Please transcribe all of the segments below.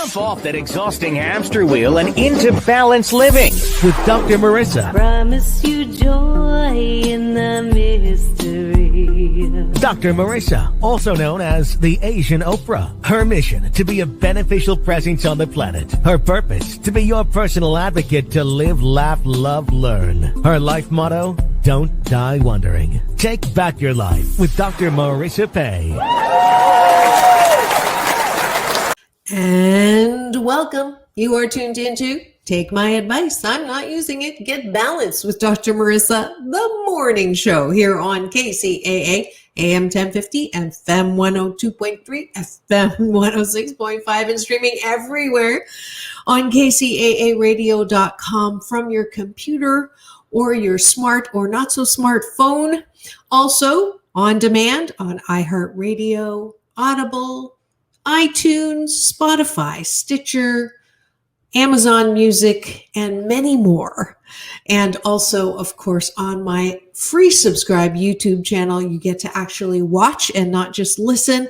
Jump off that exhausting hamster wheel and into balanced living with Dr. Marissa. Promise you joy in the mystery. Dr. Marissa, also known as the Asian Oprah. Her mission, to be a beneficial presence on the planet. Her purpose, to be your personal advocate to live, laugh, love, learn. Her life motto, don't die wondering. Take back your life with Dr. Marissa Pay. And welcome. You are tuned into Take My Advice. I'm not using it. Get balanced with Dr. Marissa, the morning show here on KCAA, AM 1050, FM 102.3, FM 106.5, and streaming everywhere on KCAAradio.com from your computer or your smart or not so smart phone. Also on demand on iHeartRadio, Audible, iTunes, Spotify, Stitcher, Amazon Music, and many more. And also, of course, on my free subscribe YouTube channel, you get to actually watch and not just listen.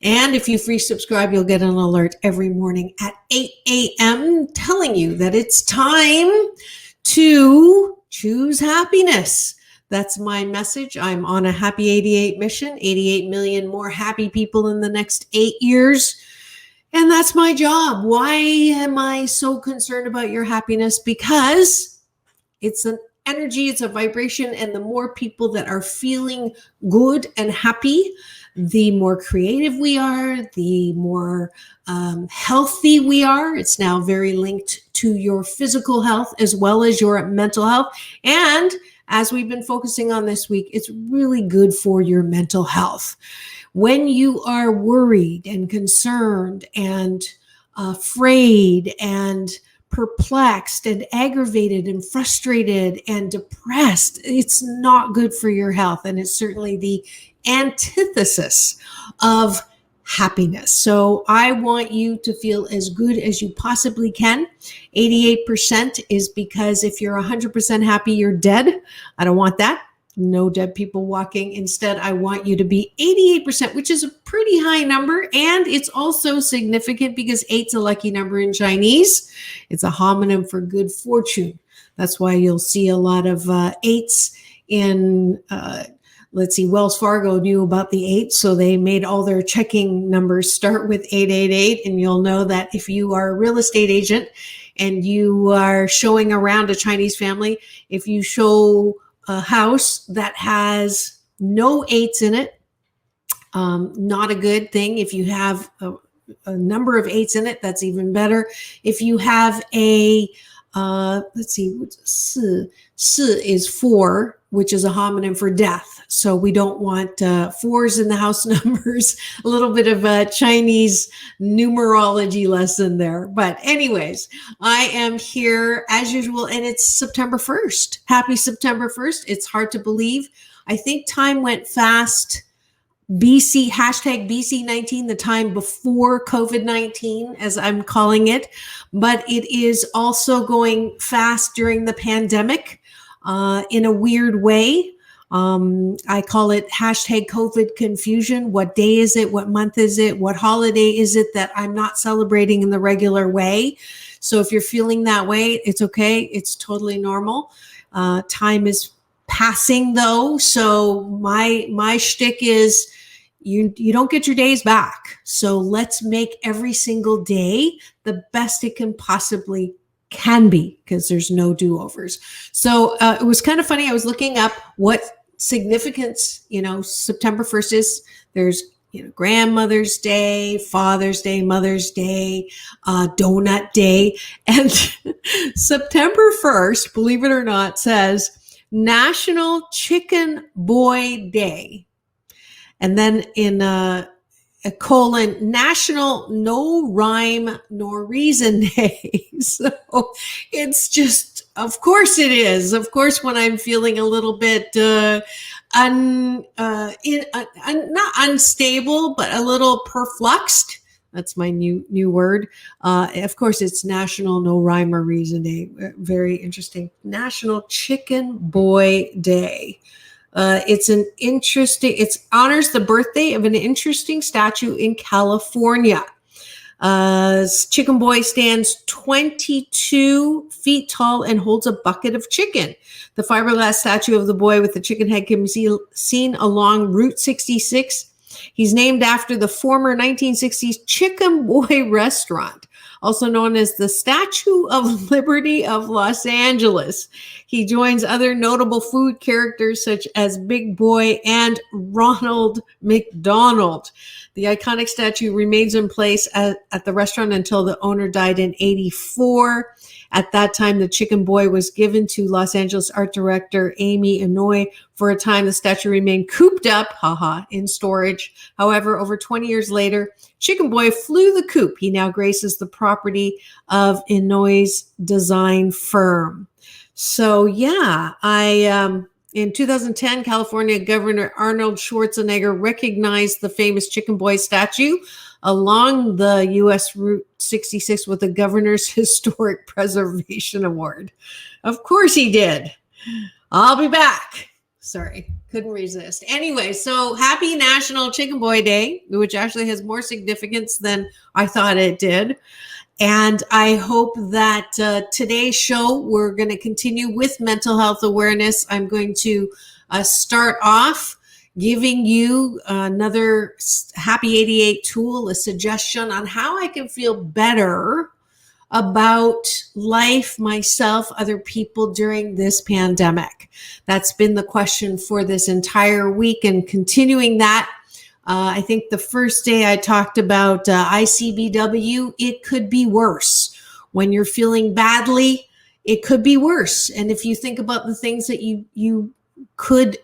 And if you free subscribe, you'll get an alert every morning at 8 a.m. telling you that it's time to choose happiness. That's my message. I'm on a happy 88 mission, 88 million more happy people in the next 8 years. And that's my job. Why am I so concerned about your happiness? Because it's an energy, it's a vibration, and the more people that are feeling good and happy, the more creative we are, the more healthy we are. It's now very linked to your physical health as well as your mental health. And as we've been focusing on this week, it's really good for your mental health. When you are worried and concerned and afraid and perplexed and aggravated and frustrated and depressed, it's not good for your health. And it's certainly the antithesis of happiness. So I want you to feel as good as you possibly can. 88% is because if you're 100% happy, you're dead. I don't want that. No dead people walking. Instead, I want you to be 88%, which is a pretty high number. And it's also significant because 8's a lucky number in Chinese. It's a homonym for good fortune. That's why you'll see a lot of 8s in, Wells Fargo knew about the 8, so they made all their checking numbers start with 888. And you'll know that if you are a real estate agent and you are showing around a Chinese family, if you show a house that has no 8s in it, not a good thing. If you have a number of 8s in it, that's even better. If you have a, Si is 4, which is a homonym for death. So we don't want 4s in the house numbers. A little bit of a Chinese numerology lesson there. But anyways, I am here as usual, and it's September 1st. Happy September 1st. It's hard to believe. I think time went fast. BC, hashtag BC19, the time before COVID-19, as I'm calling it. But it is also going fast during the pandemic in a weird way. I call it hashtag COVID confusion. What day is it? What month is it? What holiday is it that I'm not celebrating in the regular way? So if you're feeling that way, it's okay. It's totally normal. Time is passing though. So my shtick is you don't get your days back. So let's make every single day the best it can be, because there's no do-overs. So it was kind of funny. I was looking up what significance, September 1st is. There's, Grandmother's Day, Father's Day, Mother's Day, Donut Day. And September 1st, believe it or not, says National Chicken Boy Day. And then in a colon, National No Rhyme Nor Reason Day. So it's just, of course it is. Of course, when I'm feeling a little bit not unstable, but a little perpluxed. That's my new word. Of course, it's National No Rhyme or Reason Day. Very interesting. National Chicken Boy Day. It honors the birthday of an interesting statue in California. Chicken Boy stands 22 feet tall and holds a bucket of chicken. The fiberglass statue of the boy with the chicken head can be seen along Route 66. He's named after the former 1960s Chicken Boy restaurant, also known as the Statue of Liberty of Los Angeles. He joins other notable food characters such as Big Boy and Ronald McDonald. The iconic statue remains in place at the restaurant until the owner died in 1984. At that time, the Chicken Boy was given to Los Angeles art director Amy Inoue. For a time, the statue remained cooped up, in storage. However, over 20 years later, Chicken Boy flew the coop. He now graces the property of Inoue's design firm. So, yeah, in 2010, California Governor Arnold Schwarzenegger recognized the famous Chicken Boy statue along the U.S. Route 66 with the Governor's Historic Preservation Award. Of course he did. I'll be back. Sorry, couldn't resist. Anyway, so happy National Chicken Boy Day, which actually has more significance than I thought it did. And I hope that today's show, we're going to continue with mental health awareness. I'm going to start off giving you another Happy 88 tool, a suggestion on how I can feel better about life, myself, other people during this pandemic. That's been the question for this entire week, and continuing that. I think the first day I talked about ICBW, it could be worse. When you're feeling badly, it could be worse. And if you think about the things that you could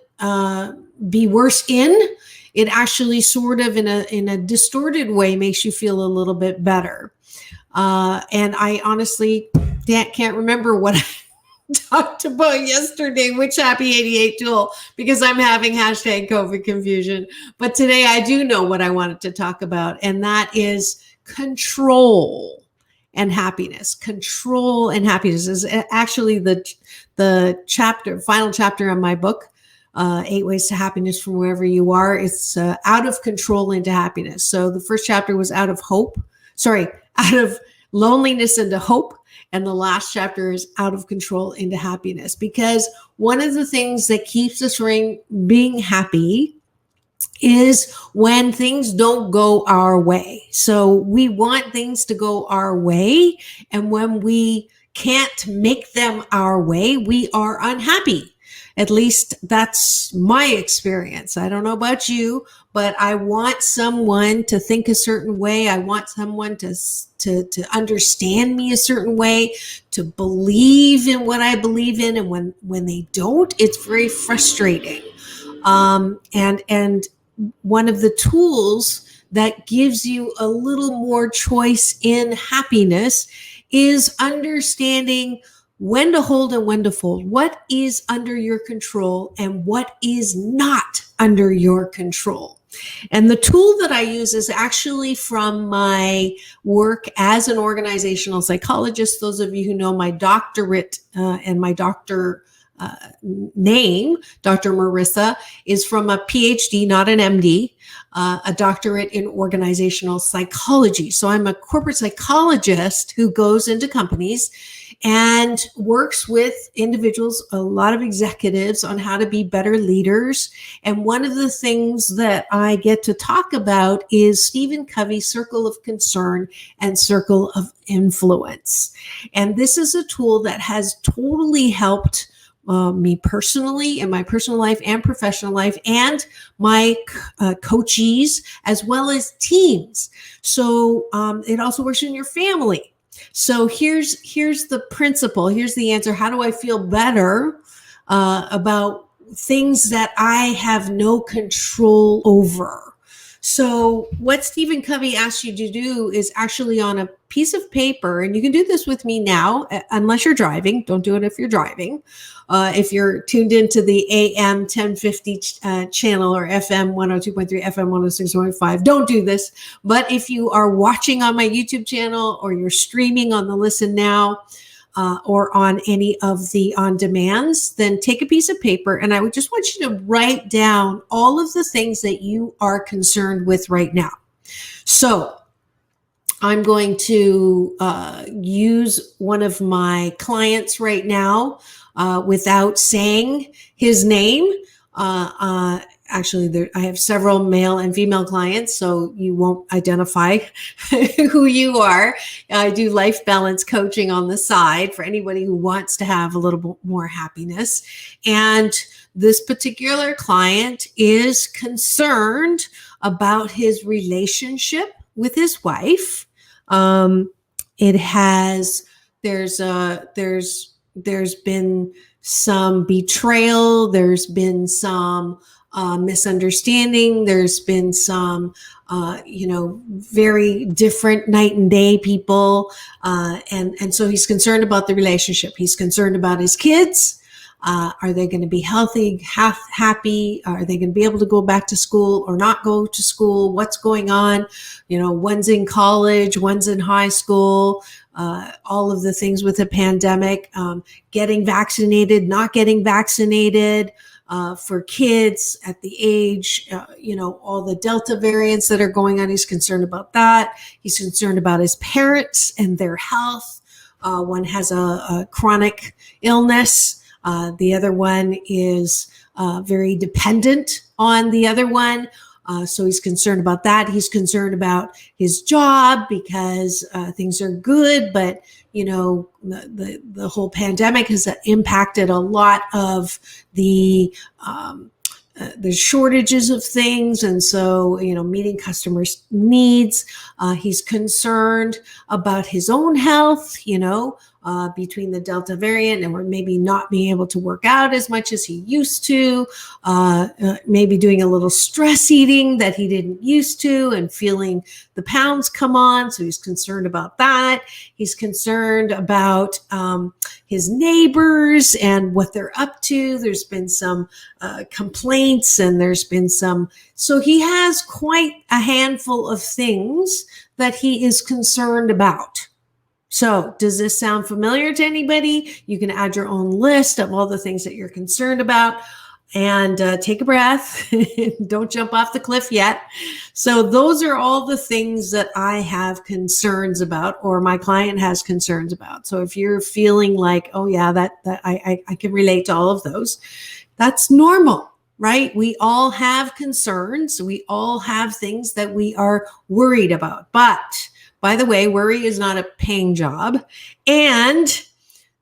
be worse in, it actually sort of in a distorted way makes you feel a little bit better. And I honestly can't remember what I talked about yesterday, which Happy 88 tool, because I'm having hashtag COVID confusion. But today I do know what I wanted to talk about, and that is control and happiness. Control and happiness is actually the final chapter of my book, 8 Ways to Happiness from Wherever You Are. It's out of control into happiness. So the first chapter was out of loneliness into hope. And the last chapter is out of control into happiness. Because one of the things that keeps us from being happy is when things don't go our way. So we want things to go our way. And when we can't make them our way, we are unhappy. At least that's my experience. I don't know about you, but I want someone to think a certain way. I want someone to understand me a certain way, to believe in what I believe in. And when they don't, it's very frustrating. And one of the tools that gives you a little more choice in happiness is understanding when to hold and when to fold. What is under your control and what is not under your control? And the tool that I use is actually from my work as an organizational psychologist. Those of you who know my doctorate and my doctor name, Dr. Marissa, is from a PhD, not an MD, a doctorate in organizational psychology. So I'm a corporate psychologist who goes into companies and works with individuals, a lot of executives, on how to be better leaders. And one of the things that I get to talk about is Stephen Covey's circle of concern and circle of influence. And this is a tool that has totally helped me personally in my personal life and professional life, and my coachees, as well as teams. So it also works in your family. So here's the principle. Here's the answer. How do I feel better about things that I have no control over? So what Stephen Covey asks you to do is actually on a piece of paper, and you can do this with me now, unless you're driving. Don't do it if you're driving. If you're tuned into the AM 1050 channel or FM 102.3, FM 106.5, don't do this. But if you are watching on my YouTube channel or you're streaming on the Listen Now, or on any of the on-demands, then take a piece of paper, and I would just want you to write down all of the things that you are concerned with right now. So I'm going to use one of my clients right now without saying his name. Actually, I have several male and female clients, so you won't identify who you are. I do life balance coaching on the side for anybody who wants to have a little bit more happiness. And this particular client is concerned about his relationship with his wife. There's been some betrayal. There's been some misunderstanding. There's been some, very different night and day people. And so he's concerned about the relationship. He's concerned about his kids. Are they going to be healthy, happy? Are they going to be able to go back to school or not go to school? What's going on? One's in college, one's in high school, all of the things with the pandemic, getting vaccinated, not getting vaccinated, for kids at the age, all the Delta variants that are going on. He's concerned about that. He's concerned about his parents and their health. One has a chronic illness. The other one is very dependent on the other one. So he's concerned about that. He's concerned about his job because things are good, but the whole pandemic has impacted a lot of the shortages of things. And so, meeting customers' needs. He's concerned about his own health, between the Delta variant and we're maybe not being able to work out as much as he used to, maybe doing a little stress eating that he didn't used to and feeling the pounds come on. So he's concerned about that. He's concerned about his neighbors and what they're up to. There's been some complaints and there's been so he has quite a handful of things that he is concerned about. So does this sound familiar to anybody? You can add your own list of all the things that you're concerned about and take a breath. Don't jump off the cliff yet. So those are all the things that I have concerns about or my client has concerns about. So if you're feeling like, oh yeah, that I can relate to all of those, that's normal, right? We all have concerns. We all have things that we are worried about. But by the way, worry is not a paying job. And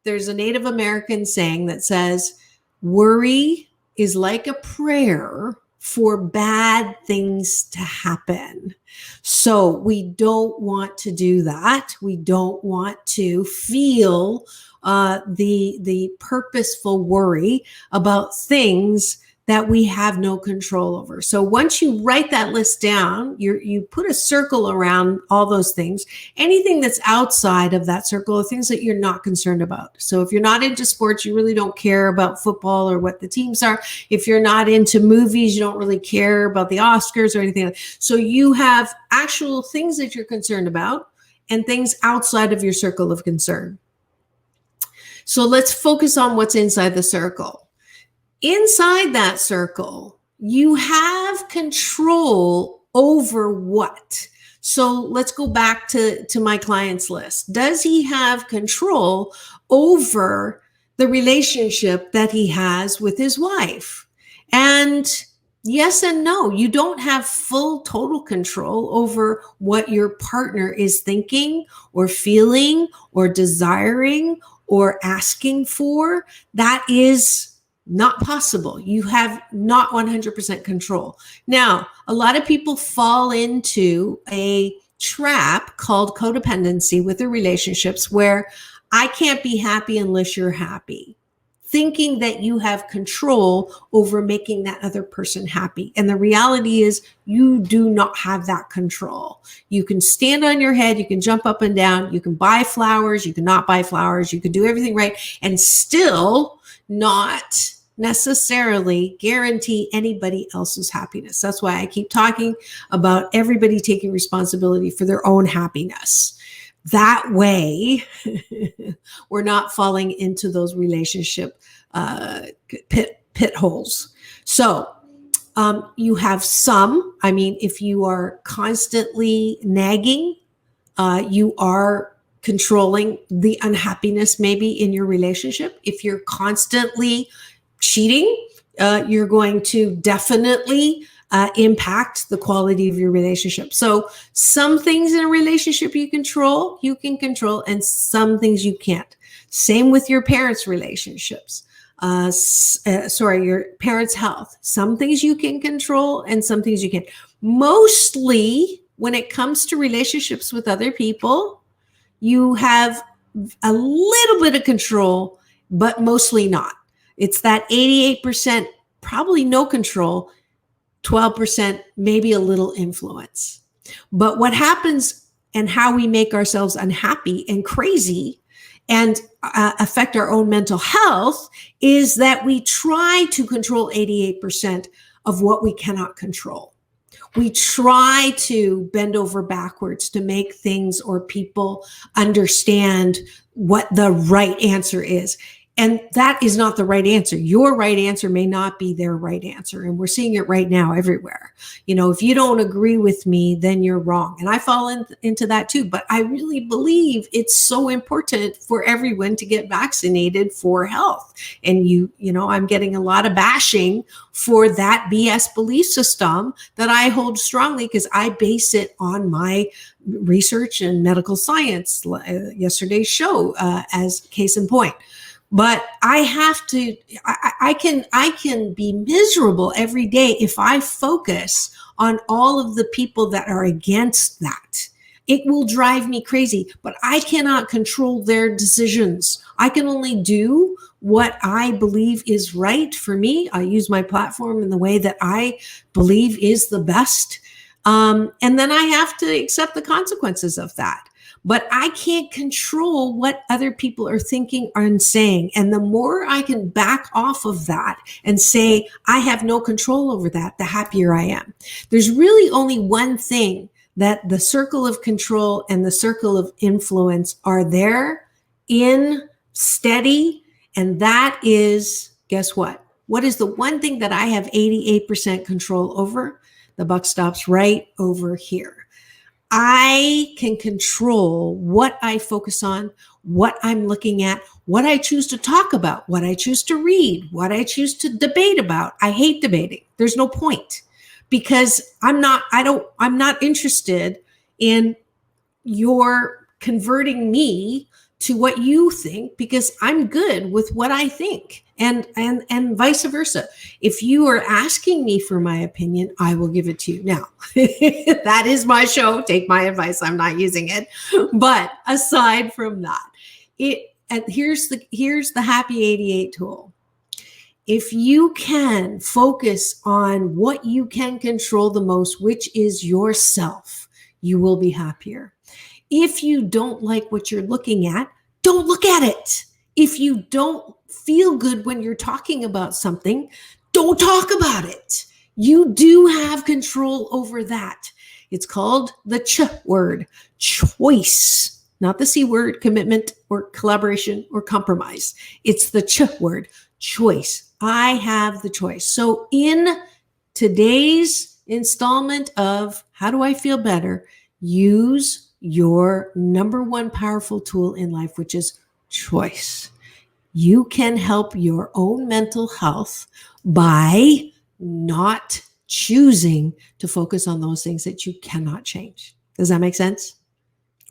there's a Native American saying that says, worry is like a prayer for bad things to happen. So we don't want to do that. We don't want to feel the purposeful worry about things that we have no control over. So once you write that list down, you put a circle around all those things. Anything that's outside of that circle are things that you're not concerned about. So if you're not into sports, you really don't care about football or what the teams are. If you're not into movies, you don't really care about the Oscars or anything like that. So you have actual things that you're concerned about and things outside of your circle of concern. So let's focus on what's inside the circle. Inside that circle, you have control over what? So let's go back to my client's list. Does he have control over the relationship that he has with his wife? And yes and no, you don't have full total control over what your partner is thinking or feeling or desiring or asking for. That is not possible. You have not 100% control. Now, a lot of people fall into a trap called codependency with their relationships where I can't be happy unless you're happy, thinking that you have control over making that other person happy. And the reality is you do not have that control. You can stand on your head, you can jump up and down, you can buy flowers, you can not buy flowers, you can do everything right and still not necessarily guarantee anybody else's happiness. That's why I keep talking about everybody taking responsibility for their own happiness. That way, we're not falling into those relationship pit holes. So you have some, if you are constantly nagging You are controlling the unhappiness maybe in your relationship. If you're constantly cheating, you're going to definitely impact the quality of your relationship. So some things in a relationship you can control, and some things you can't. Same with your parents' relationships. Your parents' health. Some things you can control and some things you can't. Mostly when it comes to relationships with other people, you have a little bit of control, but mostly not. It's that 88%, probably no control, 12%, maybe a little influence. But what happens and how we make ourselves unhappy and crazy and affect our own mental health is that we try to control 88% of what we cannot control. We try to bend over backwards to make things or people understand what the right answer is. And that is not the right answer. Your right answer may not be their right answer. And we're seeing it right now everywhere. If you don't agree with me, then you're wrong. And I fall into that too. But I really believe it's so important for everyone to get vaccinated for health. And I'm getting a lot of bashing for that BS belief system that I hold strongly because I base it on my research and medical science. Yesterday's show as case in point. But I have to, I can be miserable every day if I focus on all of the people that are against that. It will drive me crazy, but I cannot control their decisions. I can only do what I believe is right for me. I use my platform in the way that I believe is the best. And then I have to accept the consequences of that. But I can't control what other people are thinking and saying. And the more I can back off of that and say, I have no control over that, the happier I am. There's really only one thing that the circle of control and the circle of influence are there in steady. And that is, guess what? What is the one thing that I have 88% control over? The buck stops right over here. I can control what I focus on, what I'm looking at, what I choose to talk about, what I choose to read, what I choose to debate about. I hate debating. There's no point because I'm not interested in your converting me to what you think because I'm good with what I think and vice versa. If you are asking me for my opinion, I will give it to you. Now, that is my show. Take my advice. I'm not using it. But aside from that, here's the Happy 88 tool. If you can focus on what you can control the most, which is yourself, you will be happier. If you don't like what you're looking at, don't look at it. If you don't feel good when you're talking about something, don't talk about it. You do have control over that. It's called the word, choice, not the C word, commitment or collaboration or compromise. It's the word, choice. I have the choice. So in today's installment of How Do I Feel Better, use your number one powerful tool in life, which is choice. You can help your own mental health by not choosing to focus on those things that you cannot change. Does that make sense?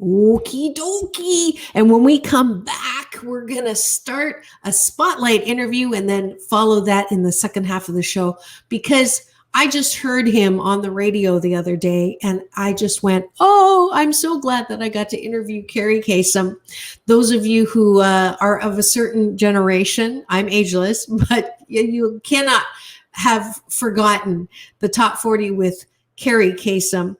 Okie dokie. And when we come back, we're going to start a spotlight interview and then follow that in the second half of the show because I just heard him on the radio the other day and I just went, oh, I'm so glad that I got to interview Kerri Kasem. Those of you who are of a certain generation, I'm ageless, but you cannot have forgotten the top 40 with Kerri Kasem.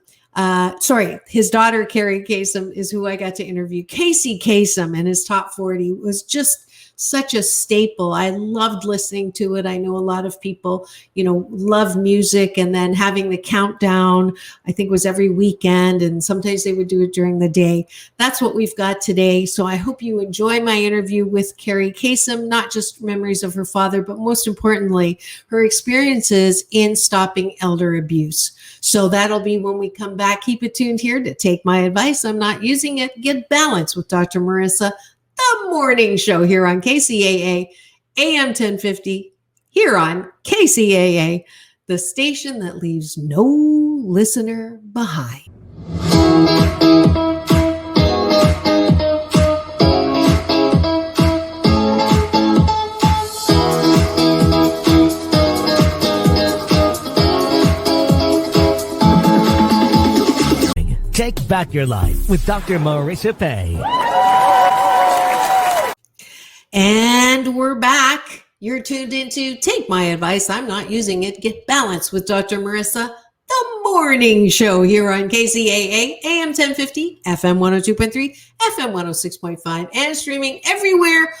His daughter, Kerri Kasem, is who I got to interview. Casey Kasem and his top 40 was just such a staple. I loved listening to it. I know a lot of people, love music, and then having the countdown, I think was every weekend, and sometimes they would do it during the day. That's what we've got today. So I hope you enjoy my interview with Kerri Kasem, not just memories of her father, but most importantly, her experiences in stopping elder abuse. So that'll be when we come back. Keep it tuned here to Take My Advice. I'm Not Using It. Get Balance with Dr. Marissa, the morning show here on KCAA, AM 1050, here on KCAA, the station that leaves no listener behind. Take back your life with Dr. Marissa Pay. And we're back. You're tuned into Take My Advice. I'm Not Using It. Get Balance with Dr. Marissa, the morning show here on KCAA, AM 1050, FM 102.3, FM 106.5, and streaming everywhere,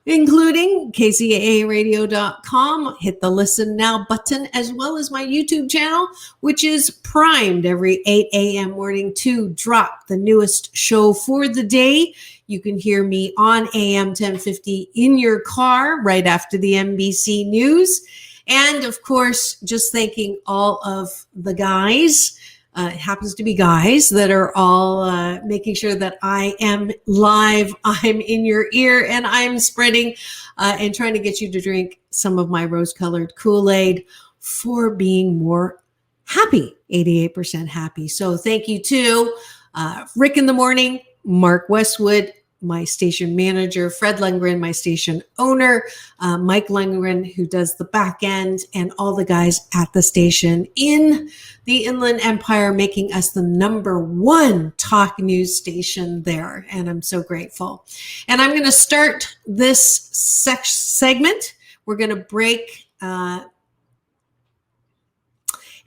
including kcaaradio.com. Hit the listen now button, as well as my YouTube channel, which is primed every 8 a.m. morning to drop the newest show for the day. You can hear me on AM 1050 in your car right after the NBC News. And of course, just thanking all of the guys. It happens to be guys that are all making sure that I am live, I'm in your ear, and I'm spreading and trying to get you to drink some of my rose-colored Kool-Aid for being more happy, 88% happy. So thank you to Rick in the Morning, Mark Westwood, my station manager, Fred Lundgren, my station owner, Mike Lundgren, who does the back end, and all the guys at the station in the Inland Empire, making us the number one talk news station there. And I'm so grateful. And I'm going to start this segment. We're going to break.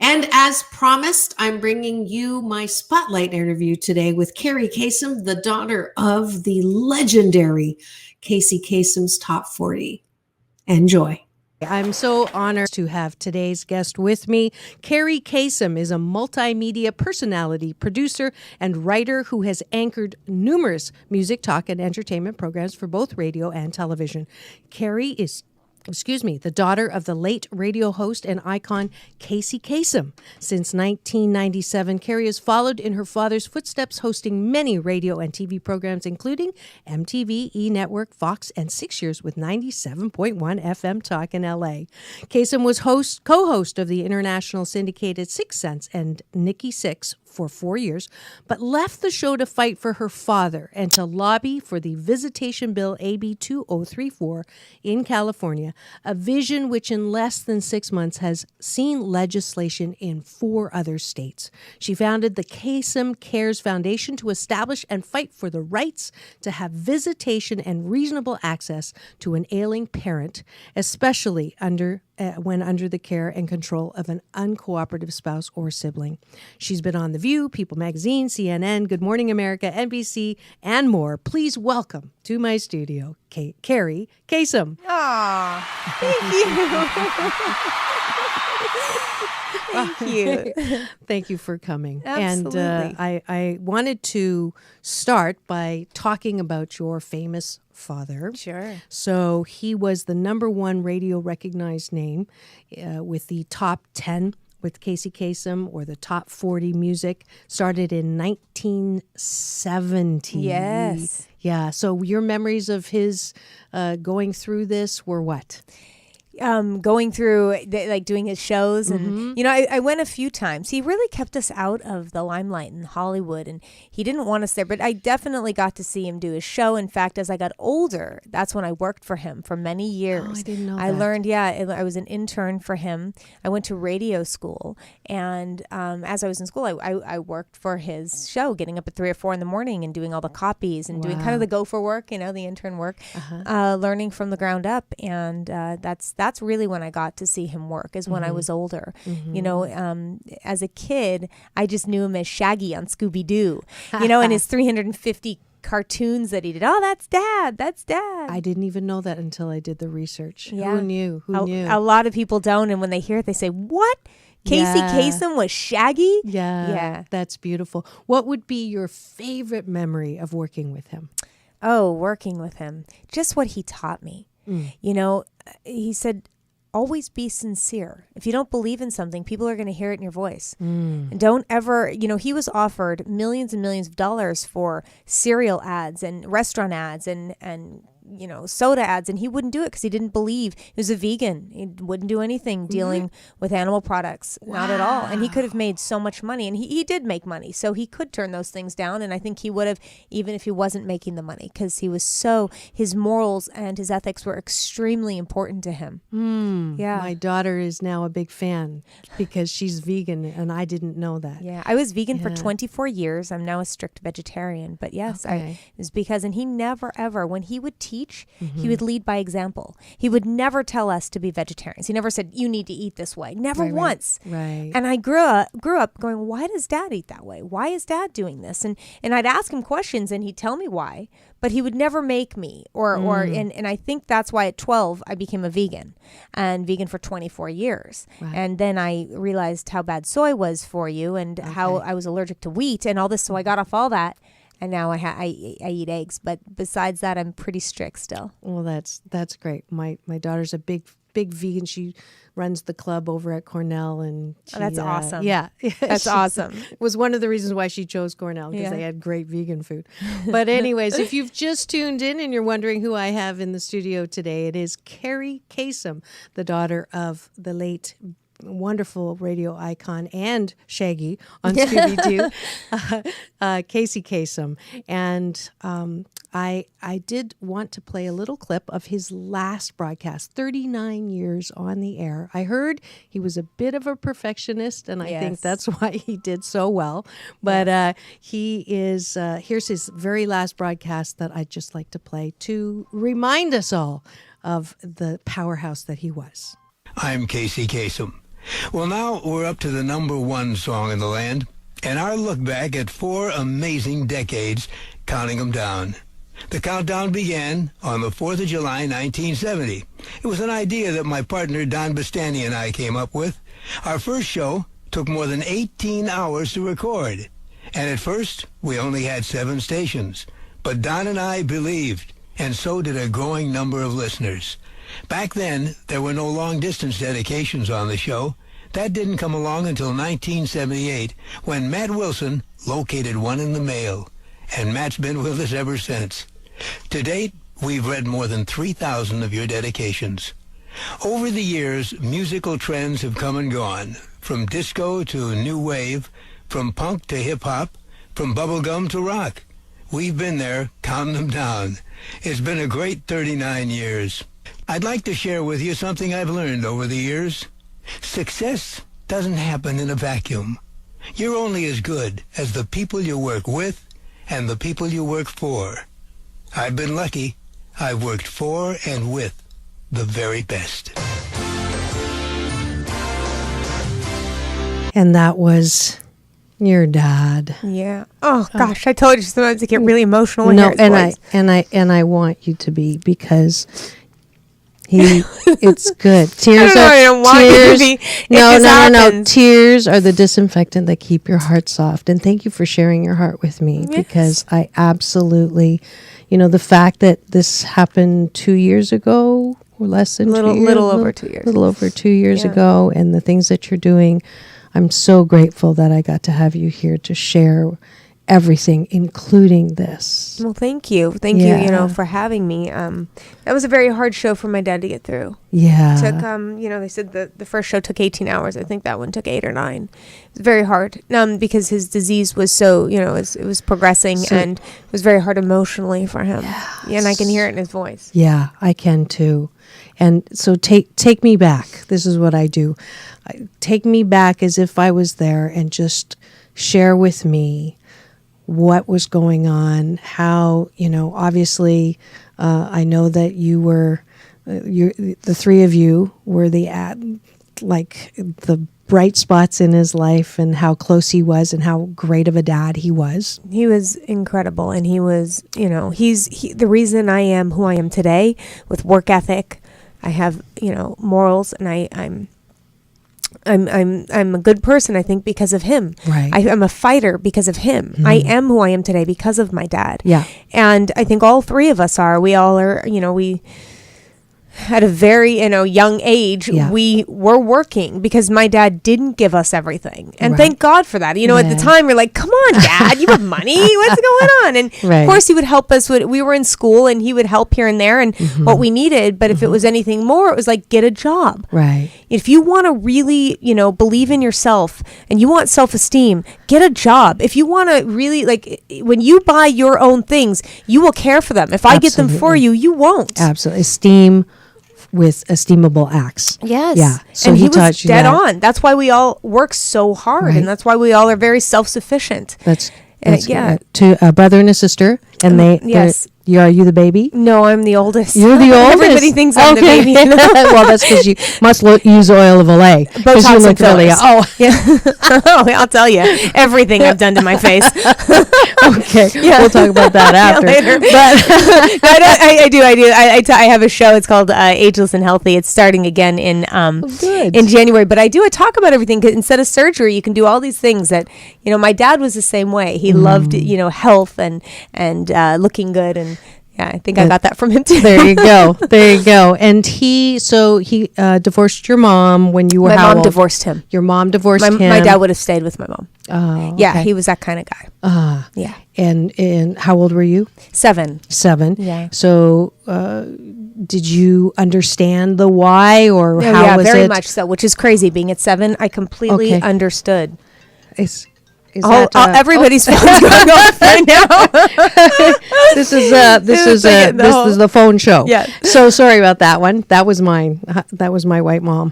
And as promised, I'm bringing you my spotlight interview today with Kerri Kasem, the daughter of the legendary Casey Kasem's Top 40. Enjoy. I'm so honored to have today's guest with me. Kerri Kasem is a multimedia personality, producer, and writer who has anchored numerous music, talk, and entertainment programs for both radio and television. Kerri is the daughter of the late radio host and icon Casey Kasem. Since 1997, Kerri has followed in her father's footsteps, hosting many radio and TV programs, including MTV, E! Network, Fox, and 6 years with 97.1 FM Talk in LA. Kasem was co-host of the international syndicated Sixth Sense and Nikki Sixx for 4 years, but left the show to fight for her father and to lobby for the Visitation Bill AB 2034 in California, a vision which in less than 6 months has seen legislation in 4 other states. She founded the Kasem Cares Foundation to establish and fight for the rights to have visitation and reasonable access to an ailing parent, especially when under the care and control of an uncooperative spouse or sibling. She's been on The View, People Magazine, CNN, Good Morning America, NBC, and more. Please welcome to my studio, Kerri Kasem. Aw, thank you. Thank you. Thank you for coming. Absolutely. And I wanted to start by talking about your famous father. Sure. So he was the number one radio recognized name with the top 10 with Casey Kasem, or the top 40 music, started in 1970. Yes. Yeah. So your memories of his going through this were what? Going through, doing his shows. And, I went a few times. He really kept us out of the limelight in Hollywood, and he didn't want us there. But I definitely got to see him do his show. In fact, as I got older, that's when I worked for him for many years. Oh, I didn't know I that. learned, I was an intern for him. I went to radio school. And as I was in school, I worked for his show, getting up at 3 or 4 in the morning and doing all the copies and doing kind of the gopher work, the intern work, learning from the ground up. And that's really when I got to see him work, is when I was older. As a kid, I just knew him as Shaggy on Scooby-Doo, and his 350 cartoons that he did. Oh, that's Dad. That's Dad. I didn't even know that until I did the research. Yeah. Who knew? Who knew? A lot of people don't, and when they hear it, they say, "What? Casey Kasem was Shaggy?" Yeah, that's beautiful. What would be your favorite memory of working with him? Oh, working with him. Just what he taught me. You know, he said, always be sincere. If you don't believe in something, people are going to hear it in your voice. And don't ever, you know, he was offered millions and millions of dollars for cereal ads and restaurant ads and you know, soda ads, and he wouldn't do it because he didn't believe. He was a vegan. He wouldn't do anything dealing with animal products, not at all. And he could have made so much money, and he did make money, so he could turn those things down. And I think he would have, even if he wasn't making the money, because he was so, his morals and his ethics were extremely important to him. Yeah. My daughter is now a big fan because she's vegan, and I didn't know that. Yeah, I was vegan for 24 years. I'm now a strict vegetarian. But yes, it was because, and he never ever, when he would teach, he would lead by example. He would never tell us to be vegetarians. He never said, you need to eat this way. Never once. Right. And I grew up going, why does Dad eat that way? Why is Dad doing this? And I'd ask him questions, and he'd tell me why, but he would never make me. And I think that's why at 12, I became a vegan, and vegan for 24 years. Wow. And then I realized how bad soy was for you, and how I was allergic to wheat and all this. So I got off all that. And now I eat eggs, but besides that, I'm pretty strict still. Well, that's great. My daughter's a big vegan. She runs the club over at Cornell, and that's awesome. Yeah, that's awesome. It was one of the reasons why she chose Cornell, because they had great vegan food. But anyways, if you've just tuned in and you're wondering who I have in the studio today, it is Kerri Kasem, the daughter of the late wonderful radio icon and Shaggy on Scooby-Doo, Casey Kasem. And I did want to play a little clip of his last broadcast, 39 years on the air. I heard he was a bit of a perfectionist, and I think that's why he did so well. But he is, here's his very last broadcast that I'd just like to play to remind us all of the powerhouse that he was. I'm Casey Kasem. Well, now we're up to the #1 song in the land, and our look back at 4 amazing decades, counting them down. The countdown began on the 4th of July, 1970. It was an idea that my partner Don Bastani and I came up with. Our first show took more than 18 hours to record, and at first we only had 7 stations. But Don and I believed, and so did a growing number of listeners. Back then, there were no long-distance dedications on the show. That didn't come along until 1978, when Matt Wilson located one in the mail, and Matt's been with us ever since. To date, we've read more than 3,000 of your dedications. Over the years, musical trends have come and gone, from disco to new wave, from punk to hip-hop, from bubblegum to rock. We've been there, counting them down. It's been a great 39 years. I'd like to share with you something I've learned over the years. Success doesn't happen in a vacuum. You're only as good as the people you work with and the people you work for. I've been lucky. I've worked for and with the very best. And that was your dad. Yeah. Oh gosh, I told you sometimes I get really emotional. No, and I want you to be, because it's good. Tears No. Tears are the disinfectant that keep your heart soft. And thank you for sharing your heart with me, because I absolutely, the fact that this happened 2 years ago, or less than 2 years, little over 2 years, little over 2 years ago, and the things that you're doing, I'm so grateful that I got to have you here to share everything, including this. Well, thank you. Thank you, for having me. That was a very hard show for my dad to get through. Yeah. It took, they said the first show took 18 hours. I think that one took 8 or 9. It was very hard because his disease was so, it was progressing, and it was very hard emotionally for him. Yes. Yeah, and I can hear it in his voice. Yeah, I can too. And so take me back. This is what I do. Take me back as if I was there, and just share with me what was going on, how, obviously, I know that you were, the three of you were the like the bright spots in his life and how close he was and how great of a dad he was. He was incredible, and he was, he's the reason I am who I am today with work ethic. I have, morals, and I'm a good person, I think, because of him. Right. I'm a fighter because of him. I am who I am today because of my dad. Yeah. And I think all three of us are. We all are, we at a very young age, we were working because my dad didn't give us everything, and thank God for that. At the time we're like, come on, Dad, you have money, what's going on? And of course he would help us we were in school, and he would help here and there and what we needed, but if it was anything more, it was like, get a job. Right. If you want to really believe in yourself and you want self-esteem, get a job. If you want to really, like, when you buy your own things, you will care for them. If I get them for you, you won't. Absolutely. Esteem with esteemable acts. Yes. Yeah. So and he taught was you dead that. on. That's why we all work so hard, Right. and that's why we all are very self-sufficient. That's yeah. To a brother and a sister, and yes. Are you the baby? No, I'm the oldest. You're the oldest. Everybody thinks I'm the baby. Well, that's because you must use oil of Olay. Botox and fillers. Oh, yeah. Oh, I'll tell you everything I've done to my face. Okay, Yeah. we'll talk about that after. Later. But I do. I have a show. It's called Ageless and Healthy. It's starting again in January. But I talk about everything. 'Cause instead of surgery, you can do all these things that my dad was the same way. He loved health and looking good, and yeah, I think I got that from him too. There you go. There you go. And he divorced your mom when you were My how mom old? divorced him. Your mom divorced him. My dad would have stayed with my mom. Oh, Yeah, okay. he was that kind of guy. Yeah. And how old were you? 7. 7. Yeah. So, did you understand the why or how yeah, was very it? much so, which is crazy. Being at 7, I completely Okay. understood. Is that, everybody's phone's going off right now. this is the phone show. Yeah. So sorry about that one. That was mine. That was my white mom.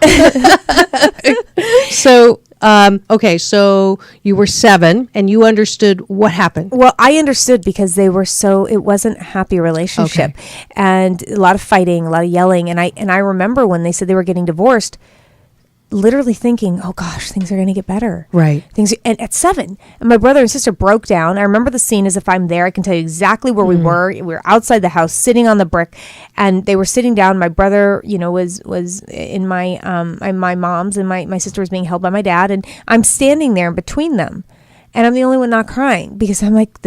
So okay, so you were 7 and you understood what happened. Well, I understood because it wasn't a happy relationship, and a lot of fighting, a lot of yelling, and I remember when they said they were getting divorced, literally thinking, oh gosh, things are going to get better. Right. And at 7, and my brother and sister broke down. I remember the scene as if I'm there. I can tell you exactly where we were. We were outside the house, sitting on the brick, and they were sitting down. My brother, was in my mom's, and my sister was being held by my dad, and I'm standing there in between them, and I'm the only one not crying because I'm like,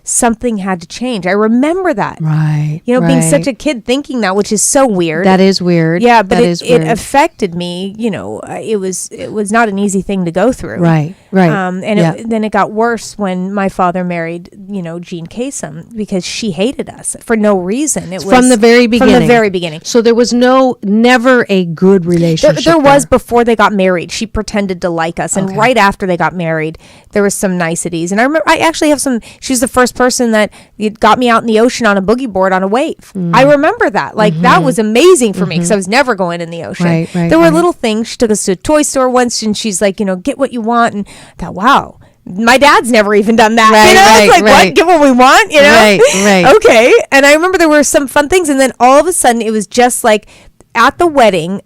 something had to change. I remember that. Right. Being such a kid thinking that, which is so weird. That is weird. Yeah, but it weird. affected me. It was not an easy thing to go through. Right. Then it got worse when my father married, Jean Kasem, because she hated us for no reason. It was from the very beginning. From the very beginning. So there was never a good relationship. There was before they got married. She pretended to like us, and right after they got married, there was some niceties. And I remember, I actually have some. She's the first person that got me out in the ocean on a boogie board on a wave. I remember that. That was amazing for me because I was never going in the ocean. There were little things. She took us to a toy store once, and she's like, get what you want. And I thought, wow, my dad's never even done that. It's like, what? Get what we want? Right. Okay. And I remember there were some fun things, and then all of a sudden it was just like, at the wedding,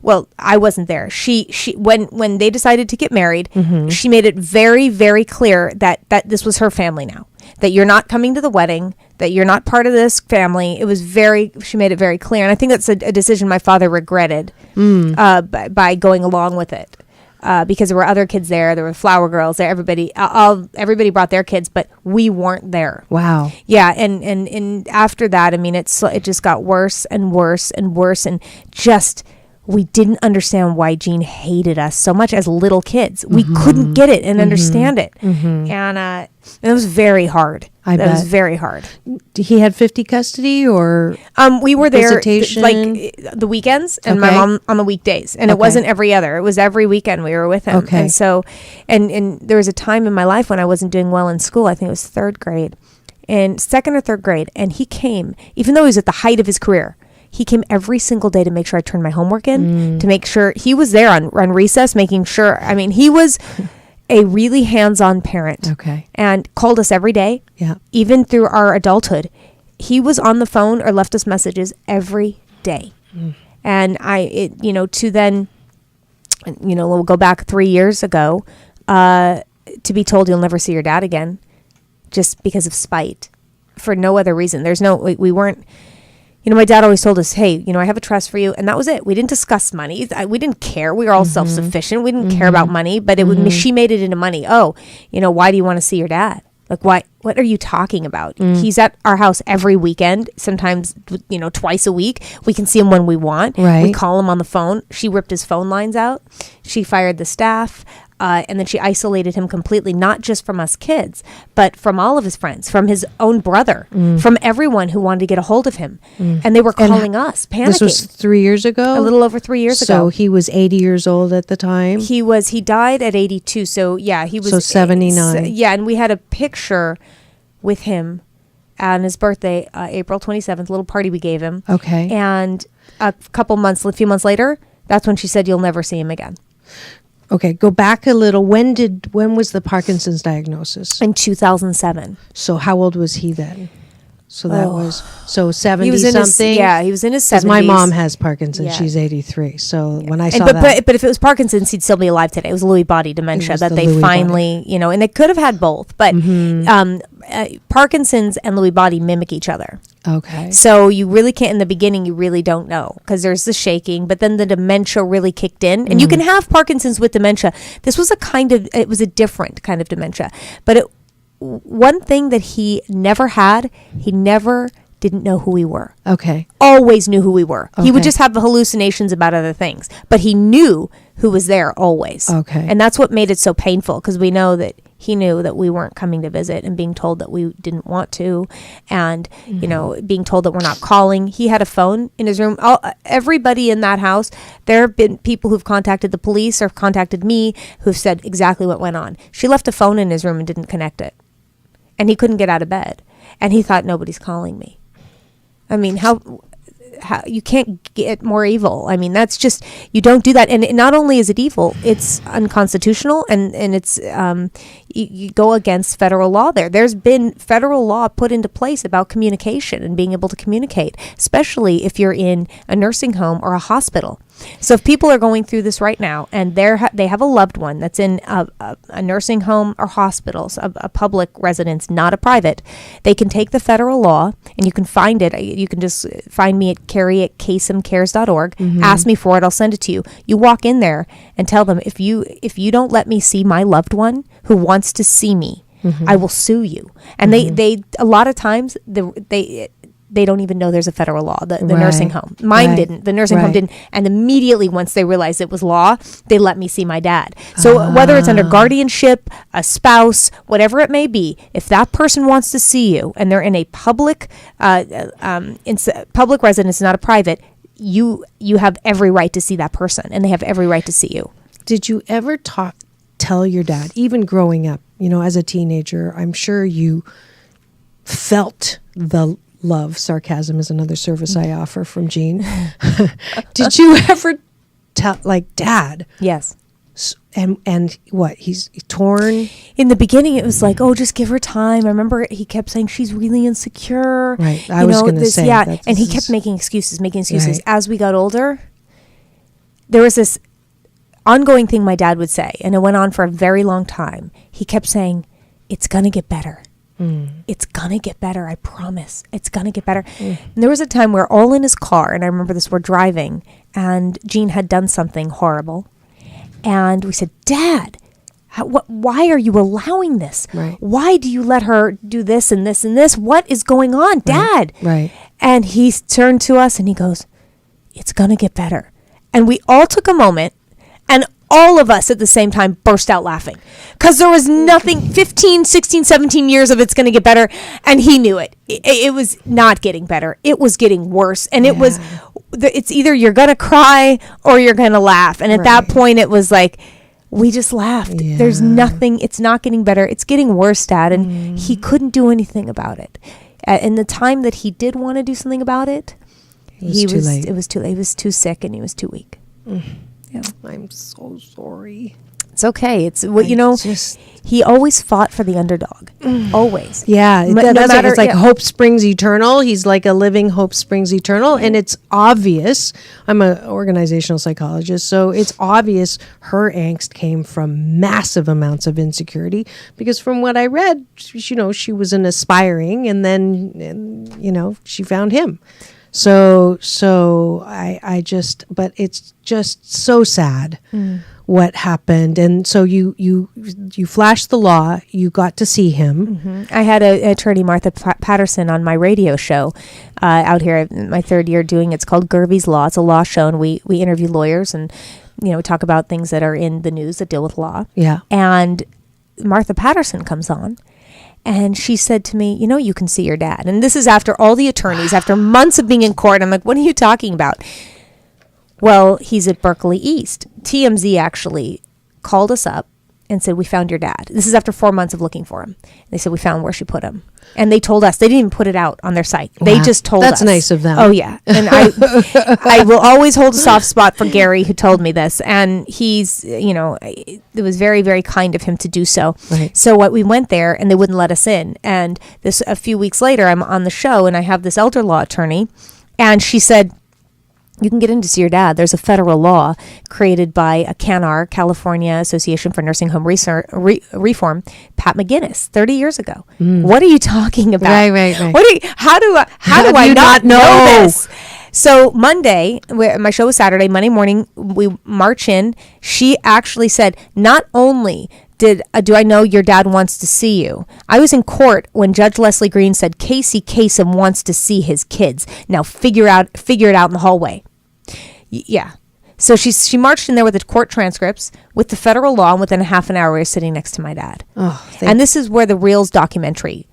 well, I wasn't there. She when they decided to get married, she made it very, very clear that this was her family now. That you're not coming to the wedding, that you're not part of this family. She made it very clear. And I think that's a decision my father regretted by going along with it. Because there were other kids there. There were flower girls there. Everybody brought their kids, but we weren't there. Wow. Yeah, and after that, I mean, it just got worse and worse and worse, and just we didn't understand why Jean hated us so much as little kids. We couldn't get it and understand it, and it was very hard. I bet. It was very hard. He had 50 custody or we were there visitation? the weekends, and my mom on the weekdays, and it wasn't every other. It was every weekend we were with him. Okay. And so, and there was a time in my life when I wasn't doing well in school. I think it was 3rd grade, and 2nd or 3rd grade, and he came, even though he was at the height of his career. He came every single day to make sure I turned my homework in, to make sure he was there on recess, making sure. I mean, he was a really hands-on parent. Okay. And called us every day. Yeah. Even through our adulthood. He was on the phone or left us messages every day. And to then we'll go back 3 years ago, to be told you'll never see your dad again, just because of spite, for no other reason. We weren't, my dad always told us, hey, I have a trust for you. And that was it. We didn't discuss money. We didn't care. We were all self-sufficient. We didn't care about money, but she made it into money. Oh, why do you want to see your dad? Like, why? What are you talking about? He's at our house every weekend, sometimes, twice a week. We can see him when we want. Right. We call him on the phone. She ripped his phone lines out. She fired the staff. And then she isolated him completely, not just from us kids, but from all of his friends, from his own brother, from everyone who wanted to get a hold of him. And they were calling us, panicking. This was 3 years ago? A little over 3 years ago. So he was 80 years old at the time? He died at 82. So yeah, he was. So 79. Yeah, and we had a picture with him on his birthday, April 27th, little party we gave him. Okay. And a few months later, that's when she said, you'll never see him again. Okay, go back a little. When was the Parkinson's diagnosis? In 2007. So how old was he then? So that was 70 something. He was in his 70s. My mom has Parkinson's. Yeah. She's 83. So when I saw but if it was Parkinson's, he'd still be alive today. It was Lewy body dementia that they finally, and they could have had both, but Parkinson's and Lewy body mimic each other. Okay. So you really can't, in the beginning, you really don't know, because there's the shaking, but then the dementia really kicked in. And you can have Parkinson's with dementia. This was it was a different kind of dementia. But one thing that he never had, he never didn't know who we were. Okay. Always knew who we were. Okay. He would just have the hallucinations about other things, but he knew who was there always. Okay. And that's what made it so painful, because we know that he knew that we weren't coming to visit, and being told that we didn't want to, and being told that we're not calling. He had a phone in his room. Everybody in that house, there have been people who've contacted the police or contacted me who've said exactly what went on. She left a phone in his room and didn't connect it, and he couldn't get out of bed, and he thought, nobody's calling me. I mean, how you can't get more evil. I mean, that's just, you don't do that. And not only is it evil, it's unconstitutional, and it's you go against federal law there. There's been federal law put into place about communication and being able to communicate, especially if you're in a nursing home or a hospital. So if people are going through this right now, and they have a loved one that's in a nursing home or hospitals, a public residence, not a private, they can take the federal law, and you can find it. You can just find me at Kerri at kasemcares.org. Ask me for it. I'll send it to you. You walk in there and tell them, if you don't let me see my loved one who wants to see me, I will sue you. And they a lot of times they don't even know there's a federal law, the nursing home. Mine didn't. The nursing home didn't. And immediately, once they realized it was law, they let me see my dad. So whether it's under guardianship, a spouse, whatever it may be, if that person wants to see you and they're in a public public residence, not a private, you have every right to see that person, and they have every right to see you. Did you ever tell your dad, even growing up, as a teenager, I'm sure you felt the love. Sarcasm is another service I offer from Jean. Did you ever tell, Dad? Yes. And what? He's torn? In the beginning, it was like, oh, just give her time. I remember he kept saying she's really insecure. Right. I was going to say. Yeah. And he kept making excuses. Right. As we got older, there was this ongoing thing my dad would say, and it went on for a very long time. He kept saying, it's going to get better. It's gonna get better, I promise. It's gonna get better. And there was a time we're all in his car, and I remember this, we're driving, and Jean had done something horrible, and we said, Dad, why are you allowing this? Right. Why do you let her do this and this and this? What is going on, Dad? Right. And he turned to us and he goes, it's gonna get better. And we all took a moment, and all of us at the same time burst out laughing, because there was nothing, 15, 16, 17 years of it's going to get better. And he knew it. It was not getting better. It was getting worse. And it's either you're going to cry or you're going to laugh. And at that point, it was like, we just laughed. Yeah. There's nothing. It's not getting better. It's getting worse, Dad. And he couldn't do anything about it. In the time that he did want to do something about it, too late. It was too late. He was too sick and he was too weak. Yeah. I'm so sorry. It's okay. It's what he always fought for the underdog. Always. Yeah, No that's matter- it's like yeah. hope springs eternal. He's like a living hope springs eternal, and it's obvious. I'm an organizational psychologist, so it's obvious her angst came from massive amounts of insecurity. Because from what I read, she was an aspiring, and then she found him. So but it's just so sad. What happened. And so you flashed the law, you got to see him. I had an attorney, Martha Patterson, on my radio show out here in my third year doing it's called Gervie's Law. It's a law show, and we interview lawyers and talk about things that are in the news that deal with law. Yeah. And Martha Patterson comes on, and she said to me, you can see your dad. And this is after all the attorneys, after months of being in court. I'm like, what are you talking about? Well, he's at Berkeley East. TMZ actually called us up and said, we found your dad. This is after 4 months of looking for him. They said, we found where she put him. And they told us. They didn't even put it out on their site. They Wow. just told us. That's nice of them. Oh, yeah. And I will always hold a soft spot for Gary, who told me this. And he's, it was very, very kind of him to do so. Right. So what we went there, and they wouldn't let us in. And this a few weeks later, I'm on the show, and I have this elder law attorney. And she said, you can get in to see your dad. There's a federal law created by a CANAR, California Association for Nursing Home Reform, Pat McGinnis, 30 years ago. What are you talking about? Right. How do I not know this? So Monday, my show was Saturday. Monday morning, we march in. She actually said, not only do I know your dad wants to see you? I was in court when Judge Leslie Green said Casey Kasem wants to see his kids. Now figure it out in the hallway. Yeah. So she marched in there with the court transcripts, with the federal law, and within a half an hour, we were sitting next to my dad. And this is where the Reels documentary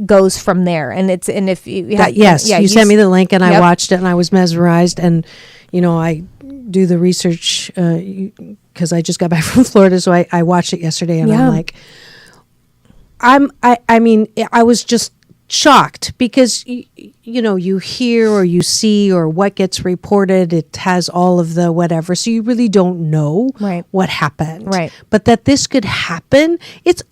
goes from there. And if you sent me the link, and I Yep. watched it, and I was mesmerized. And I do the research because I just got back from Florida, so I watched it yesterday, and Yeah. I'm like, I was just shocked because you hear or you see or what gets reported, it has all of the whatever, so you really don't know Right. what happened, Right. but that this could happen, it's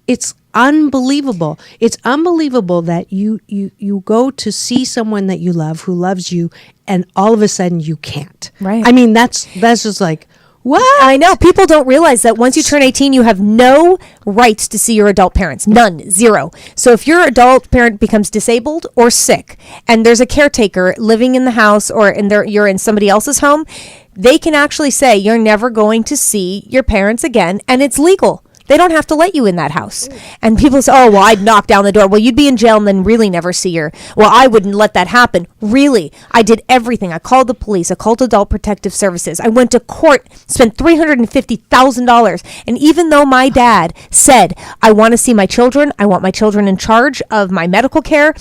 unbelievable. It's unbelievable that you go to see someone that you love, who loves you, and all of a sudden you can't. Right. I mean, that's just like, what? I know. People don't realize that once you turn 18, you have no rights to see your adult parents. None. Zero. So if your adult parent becomes disabled or sick, and there's a caretaker living in the house, or you're in somebody else's home, they can actually say you're never going to see your parents again, and it's legal. They don't have to let you in that house. And people say, oh, well, I'd knock down the door. Well, you'd be in jail and then really never see her. Well, I wouldn't let that happen. Really? I did everything. I called the police. I called Adult Protective Services. I went to court, spent $350,000. And even though my dad said, I want to see my children, I want my children in charge of my medical care,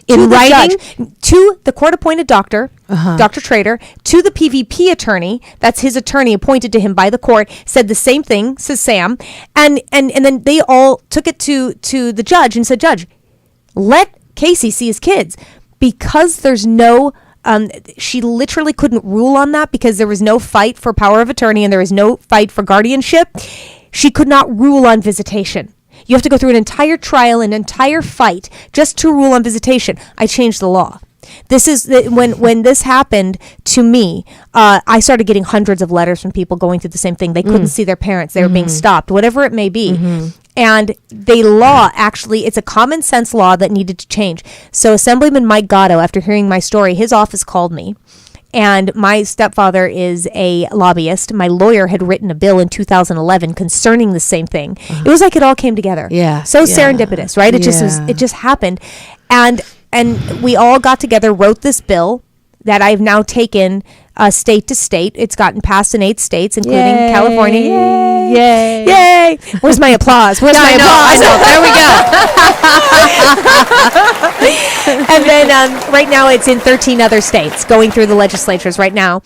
in writing, to the court-appointed doctor, Dr. Trader, to the PVP attorney, that's his attorney appointed to him by the court, said the same thing, says Sam, and then they all took it to the judge and said, Judge, let Casey see his kids. Because there's no, she literally couldn't rule on that because there was no fight for power of attorney and there was no fight for guardianship. She could not rule on visitation. You have to go through an entire trial, an entire fight, just to rule on visitation. I changed the law. This is when this happened to me. I started getting hundreds of letters from people going through the same thing. They couldn't see their parents. They were being stopped, whatever it may be. And it's a common sense law that needed to change. So Assemblyman Mike Gatto, after hearing my story, his office called me. And my stepfather is a lobbyist. My lawyer had written a bill in 2011 concerning the same thing. It was like it all came together. Yeah. So serendipitous, right? It just happened. And we all got together, wrote this bill that I've now taken state to state. It's gotten passed in 8 states, including California. Yay! Yay! Yay! Where's my applause? Where's my applause? I know. There we go. And then right now it's in 13 other states, going through the legislatures right now.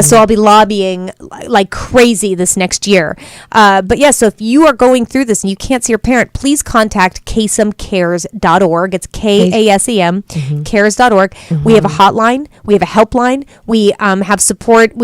So I'll be lobbying like crazy this next year. But yeah, so if you are going through this and you can't see your parent, please contact kasemcares.org. It's KASEM, cares.org. We have a hotline. We have a helpline. We have support.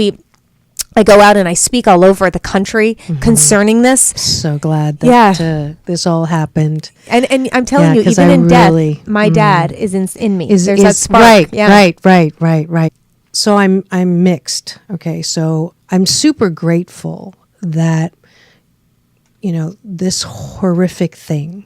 I go out and I speak all over the country concerning this. So glad that this all happened. And I'm telling you, 'cause even I in really- death, my dad is in me. There's that spark. Right. So I'm mixed. Okay, so I'm super grateful that this horrific thing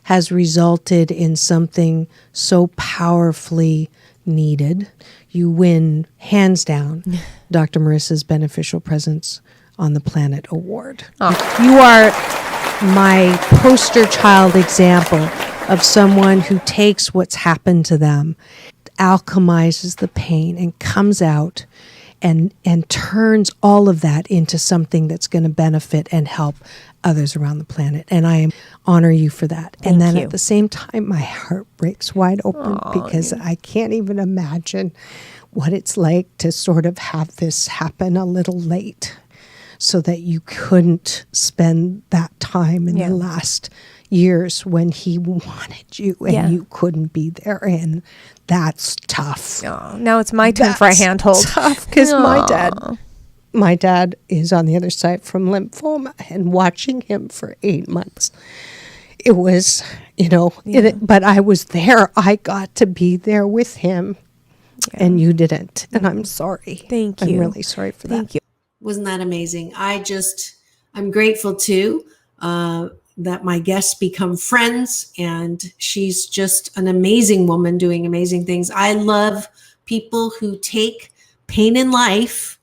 has resulted in something so powerfully needed. You win, hands down, Dr. Marissa's Beneficial Presence on the Planet Award. You are my poster child example of someone who takes what's happened to them, alchemizes the pain, and comes out and turns all of that into something that's going to benefit and help others around the planet. And I honor you for that. And then at the same time, my heart breaks wide open because I can't even imagine what it's like to sort of have this happen a little late so that you couldn't spend that time in the last years when he wanted you and you couldn't be there. And that's tough. Oh, now it's my turn for a handhold. Tough because my dad is on the other side from lymphoma, and watching him for 8 months, it was, but I was there. I got to be there with him, and you didn't. And I'm sorry. Thank you. I'm really sorry for that. Thank you. Wasn't that amazing? I'm grateful too that my guests become friends, and she's just an amazing woman doing amazing things. I love people who take pain in life,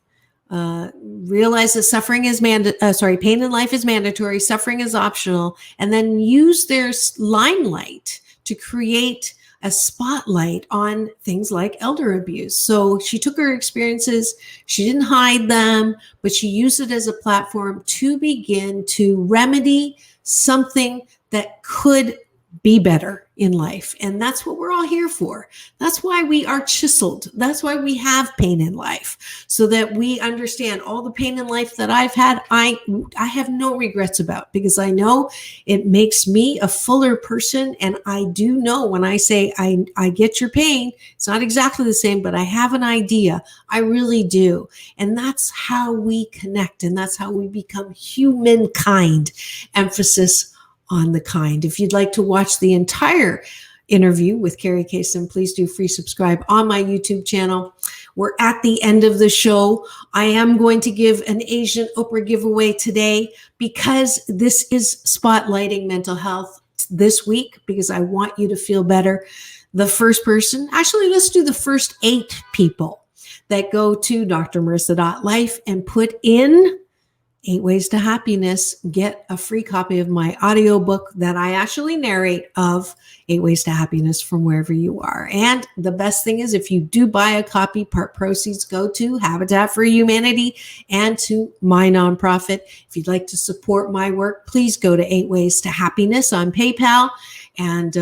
realize that pain in life is mandatory, suffering is optional, and then use their limelight to create a spotlight on things like elder abuse. So she took her experiences, she didn't hide them, but she used it as a platform to begin to remedy something that could be better in life. And that's what we're all here for. That's why we are chiseled. That's why we have pain in life, so that we understand all the pain in life that I've had. I have no regrets about, because I know it makes me a fuller person. And I do know when I say I get your pain, it's not exactly the same, but I have an idea. I really do. And that's how we connect. And that's how we become humankind. Emphasis on the kind. If you'd like to watch the entire interview with Kerri Kasem, please do free subscribe on my YouTube channel. We're at the end of the show. I am going to give an Asian Oprah giveaway today, because this is spotlighting mental health this week, because I want you to feel better. The first person, actually, let's do the first 8 people that go to drmarissa.life and put in 8 Ways to Happiness, get a free copy of my audiobook that I actually narrate of 8 Ways to Happiness from wherever you are. And the best thing is, if you do buy a copy, part proceeds go to Habitat for Humanity and to my nonprofit. If you'd like to support my work, please go to 8 Ways to Happiness on PayPal. And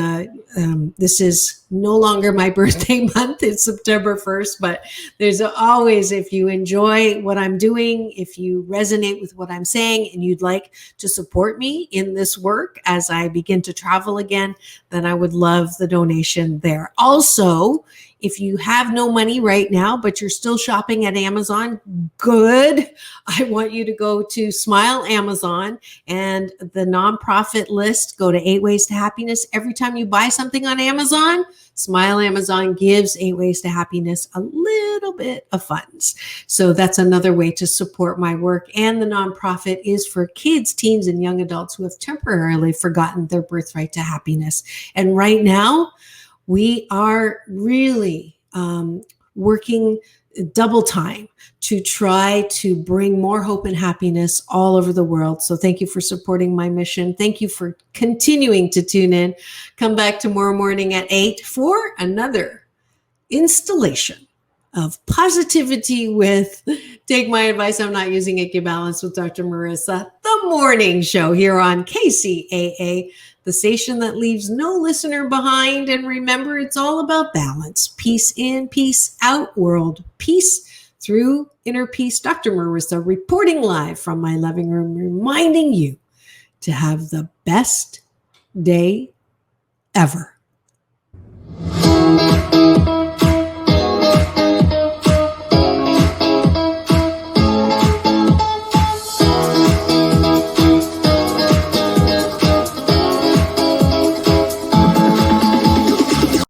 this is no longer my birthday month. It's September 1st, but there's always, if you enjoy what I'm doing, if you resonate with what I'm saying, and you'd like to support me in this work as I begin to travel again, then I would love the donation there. Also, if you have no money right now, but you're still shopping at Amazon, good. I want you to go to Smile Amazon and the nonprofit list. Go to 8 Ways to Happiness. Every time you buy something on Amazon, Smile Amazon gives 8 Ways to Happiness a little bit of funds. So that's another way to support my work. And the nonprofit is for kids, teens, and young adults who have temporarily forgotten their birthright to happiness. And right now, we are really working double time to try to bring more hope and happiness all over the world. So thank you for supporting my mission. Thank you for continuing to tune in. Come back tomorrow morning at 8 for another installation of positivity with Take My Advice, I'm Not Using It, Get Balance with Dr. Marissa, the morning show here on KCAA, the station that leaves no listener behind. And remember, it's all about balance. Peace in, peace out, world peace through inner peace. Dr. Marissa reporting live from my living room, reminding you to have the best day ever.